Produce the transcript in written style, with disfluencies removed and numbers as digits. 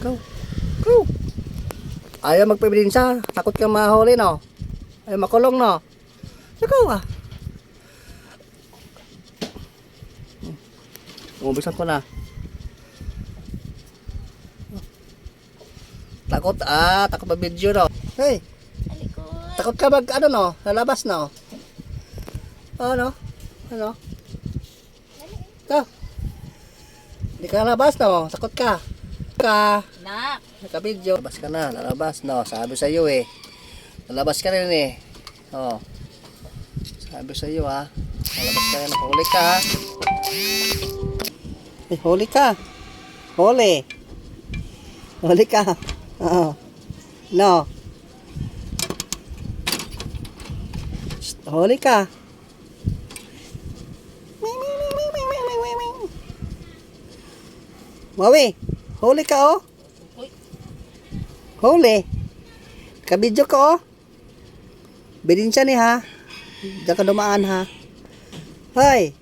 Go. Go. Ayaw magpabilinsa. Takot kang mahuli, no? Ayaw makulong, no? Go, ah. Umbisan ko na. Takot, takot ba video, no? Hey. Takot ka mag, ano, no? Lalabas, no? Ano? Ano? Go. Hindi ka lalabas, no? Takot ka. Nak. Naka-video. Lalabas ka na. Lalabas, no? Sabi sa iyo, eh. Lalabas ka rin, eh. Oh. Sabi sa iyo, ha. Lalabas ka rin. Huli ka, ha. Eh, huli ka. Huli. Huli ka. Oo. No. Shh, huli ka. Mawi, huli ka, oh. Huli. Kabidyo ka, oh. Bidin siya ni, ha. Diyan ka dumaan, ha. Hoy.